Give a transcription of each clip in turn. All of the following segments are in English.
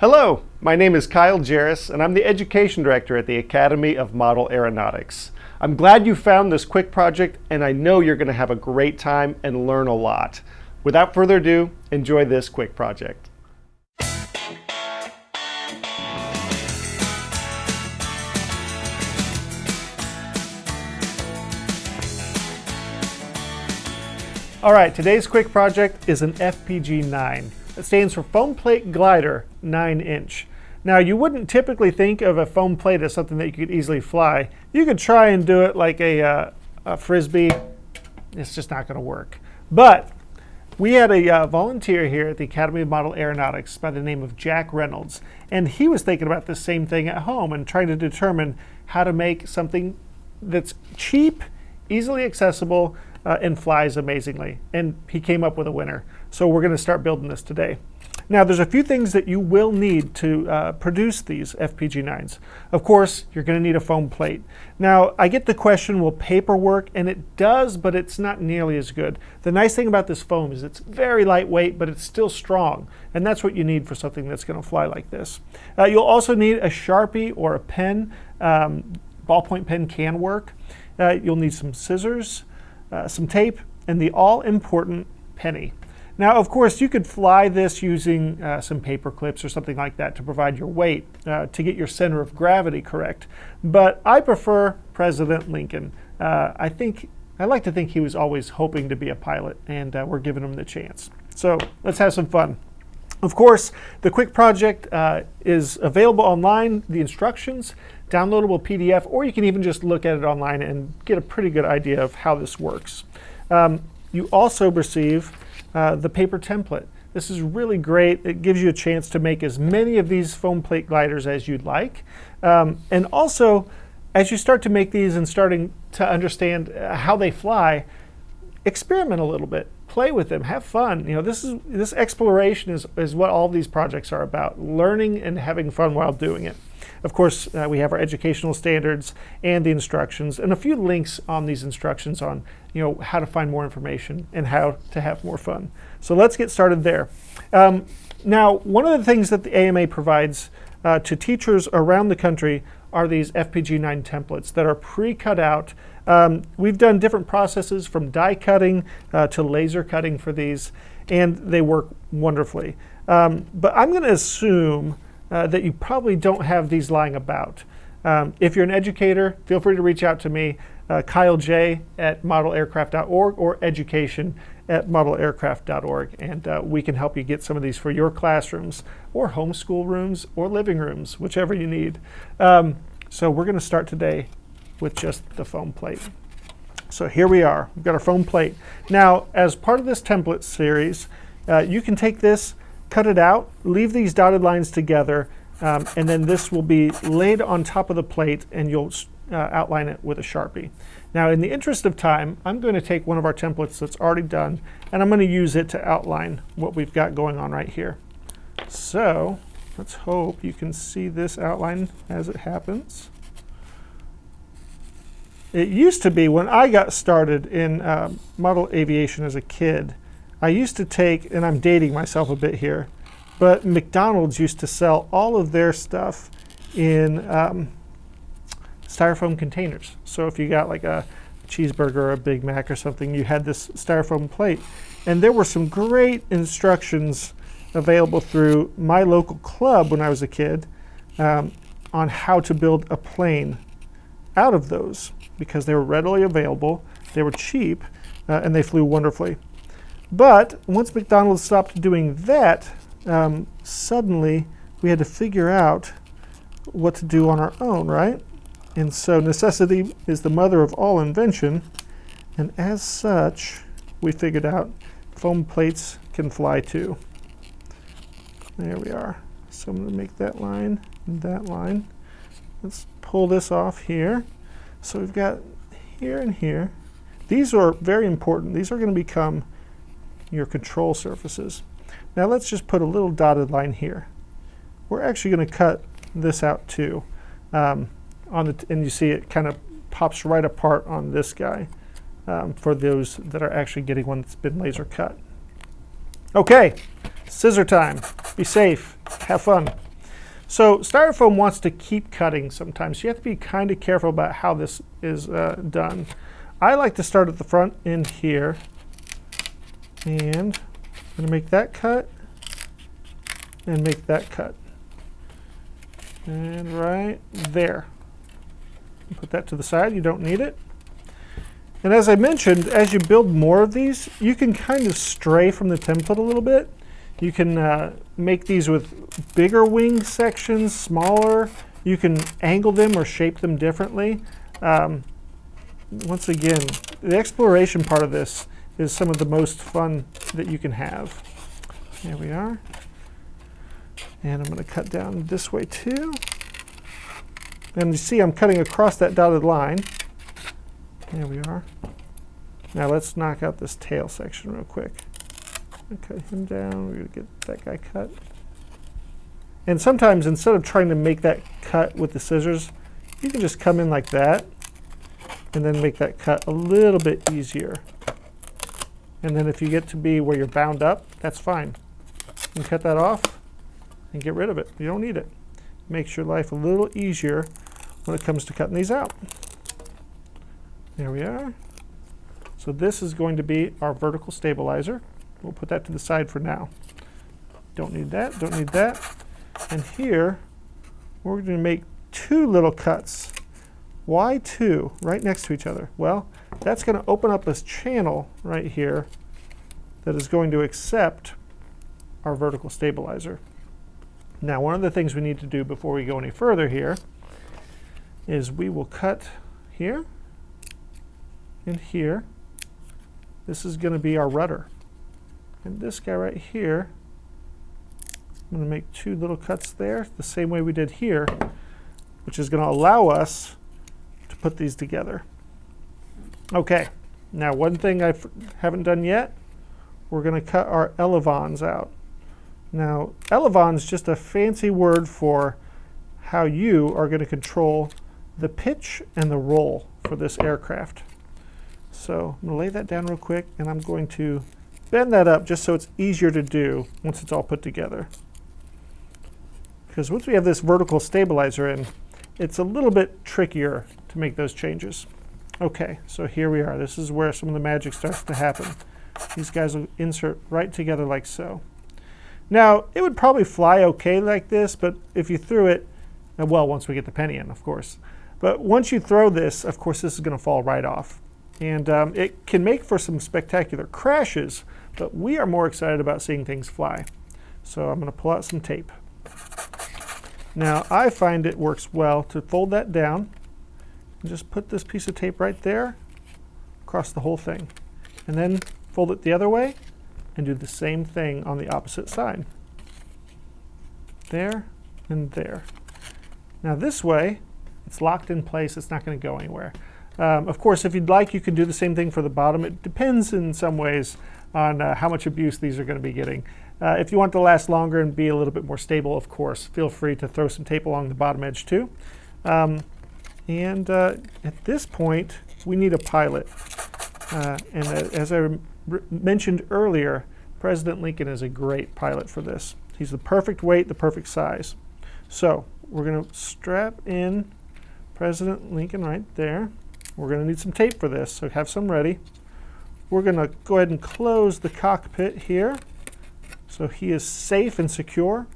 Hello, my name is Kyle Jarris, and I'm the Education Director at the Academy of Model Aeronautics. I'm glad you found this quick project, and I know you're going to have a great time and learn a lot. Without further ado, enjoy this quick project. All right, today's quick project is an FPG-9. It stands for Foam Plate Glider 9-inch. Now, you wouldn't typically think of a foam plate as something that you could easily fly. You could try and do it like a Frisbee. It's just not going to work. But we had a volunteer here at the Academy of Model Aeronautics by the name of Jack Reynolds, and he was thinking about the same thing at home and trying to determine how to make something that's cheap, easily accessible, and flies amazingly. And he came up with a winner. So we're going to start building this today. Now, there's a few things that you will need to produce these FPG-9s. Of course, you're going to need a foam plate. Now, I get the question, will paper work? And it does, but it's not nearly as good. The nice thing about this foam is it's very lightweight, but it's still strong. And that's what you need for something that's going to fly like this. You'll also need a Sharpie or a pen. Ballpoint pen can work. You'll need some scissors, some tape, and the all-important penny. Now, of course, you could fly this using some paper clips or something like that to provide your weight, to get your center of gravity correct. But I prefer President Lincoln. I like to think he was always hoping to be a pilot, and we're giving him the chance. So let's have some fun. Of course, the quick project is available online, the instructions, downloadable PDF, or you can even just look at it online and get a pretty good idea of how this works. You also receive the paper template. This is really great. It gives you a chance to make as many of these foam plate gliders as you'd like. And also, as you start to make these and starting to understand how they fly, experiment a little bit. Play with them, have fun. You know, this exploration is what all of these projects are about, learning and having fun while doing it. Of course, we have our educational standards and the instructions, and a few links on these instructions on, how to find more information and how to have more fun. So let's get started there. Now, one of the things that the AMA provides to teachers around the country are these FPG-9 templates that are pre-cut out. We've done different processes from die cutting to laser cutting for these, and they work wonderfully. But I'm going to assume that you probably don't have these lying about. If you're an educator, feel free to reach out to me, Kyle J at modelaircraft.org or education@modelaircraft.org, and we can help you get some of these for your classrooms or homeschool rooms or living rooms, whichever you need. So we're going to start today with just the foam plate. So here we are. We've got our foam plate. Now, as part of this template series, you can take this, cut it out, leave these dotted lines together, and then this will be laid on top of the plate, and you'll outline it with a Sharpie. Now, in the interest of time, I'm going to take one of our templates that's already done, and I'm going to use it to outline what we've got going on right here. So let's hope you can see this outline as it happens. It used to be, when I got started in model aviation as a kid, I used to take, and I'm dating myself a bit here, but McDonald's used to sell all of their stuff in styrofoam containers. So if you got like a cheeseburger or a Big Mac or something, you had this styrofoam plate. And there were some great instructions available through my local club when I was a kid on how to build a plane out of those, because they were readily available, they were cheap, and they flew wonderfully. But once McDonald's stopped doing that, suddenly we had to figure out what to do on our own, right? And so necessity is the mother of all invention, and as such, we figured out foam plates can fly too. There we are. So I'm going to make that line and that line. Let's pull this off here. So we've got here and here. These are very important. These are going to become your control surfaces. Now let's just put a little dotted line here. We're actually going to cut this out too. And you see it kind of pops right apart on this guy for those that are actually getting one that's been laser cut. Okay, scissor time. Be safe. Have fun. So styrofoam wants to keep cutting sometimes. So you have to be kind of careful about how this is done. I like to start at the front end here. And I'm going to make that cut and make that cut. And right there. Put that to the side, you don't need it. And as I mentioned, as you build more of these, you can kind of stray from the template a little bit. You can make these with bigger wing sections, smaller. You can angle them or shape them differently. Once again, the exploration part of this is some of the most fun that you can have. There we are. And I'm going to cut down this way too. And you see I'm cutting across that dotted line. There we are. Now let's knock out this tail section real quick. Cut him down. We're going to get that guy cut. And sometimes instead of trying to make that cut with the scissors, you can just come in like that and then make that cut a little bit easier. And then if you get to be where you're bound up, that's fine. You can cut that off and get rid of it. You don't need it. Makes your life a little easier when it comes to cutting these out. There we are. So this is going to be our vertical stabilizer. We'll put that to the side for now. Don't need that, don't need that. And here, we're going to make two little cuts. Why two? Right next to each other. Well, that's going to open up this channel right here that is going to accept our vertical stabilizer. Now, one of the things we need to do before we go any further here is we will cut here and here. This is going to be our rudder. And this guy right here, I'm going to make two little cuts there, the same way we did here, which is going to allow us to put these together. Okay, now one thing I haven't done yet, we're going to cut our elevons out. Now, elevon is just a fancy word for how you are going to control the pitch and the roll for this aircraft. So I'm going to lay that down real quick, and I'm going to bend that up just so it's easier to do once it's all put together. Because once we have this vertical stabilizer in, it's a little bit trickier to make those changes. Okay, so here we are. This is where some of the magic starts to happen. These guys will insert right together like so. Now, it would probably fly okay like this, but if you threw it, well, once we get the penny in, of course. But once you throw this, of course, this is going to fall right off. And it can make for some spectacular crashes, but we are more excited about seeing things fly. So I'm going to pull out some tape. Now, I find it works well to fold that down and just put this piece of tape right there across the whole thing. And then fold it the other way and do the same thing on the opposite side. There and there. Now this way, it's locked in place. It's not going to go anywhere. Of course, if you'd like, you can do the same thing for the bottom. It depends in some ways on how much abuse these are going to be getting. If you want it to last longer and be a little bit more stable, of course, feel free to throw some tape along the bottom edge too. At this point, we need a pilot. And as I mentioned earlier, President Lincoln is a great pilot for this. He's the perfect weight, the perfect size. So we're going to strap in President Lincoln right there. We're going to need some tape for this, so have some ready. We're going to go ahead and close the cockpit here so he is safe and secure.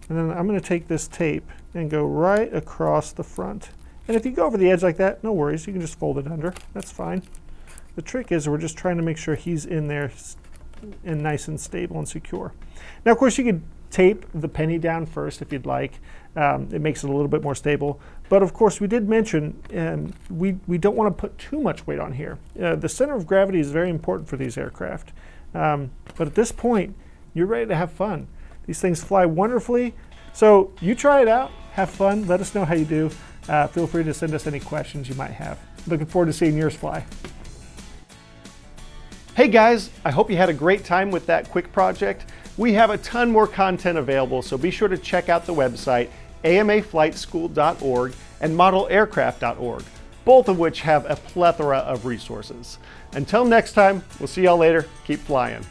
And then I'm going to take this tape and go right across the front. And if you go over the edge like that, no worries. You can just fold it under. That's fine. The trick is we're just trying to make sure he's in there and nice and stable and secure. Now, of course, you could tape the penny down first if you'd like. It makes it a little bit more stable. But of course, we did mention we don't want to put too much weight on here. The center of gravity is very important for these aircraft. But at this point, you're ready to have fun. These things fly wonderfully. So you try it out, have fun, let us know how you do. Feel free to send us any questions you might have. Looking forward to seeing yours fly. Hey guys, I hope you had a great time with that quick project. We have a ton more content available, so be sure to check out the website, amaflightschool.org and modelaircraft.org, both of which have a plethora of resources. Until next time, we'll see y'all later. Keep flying.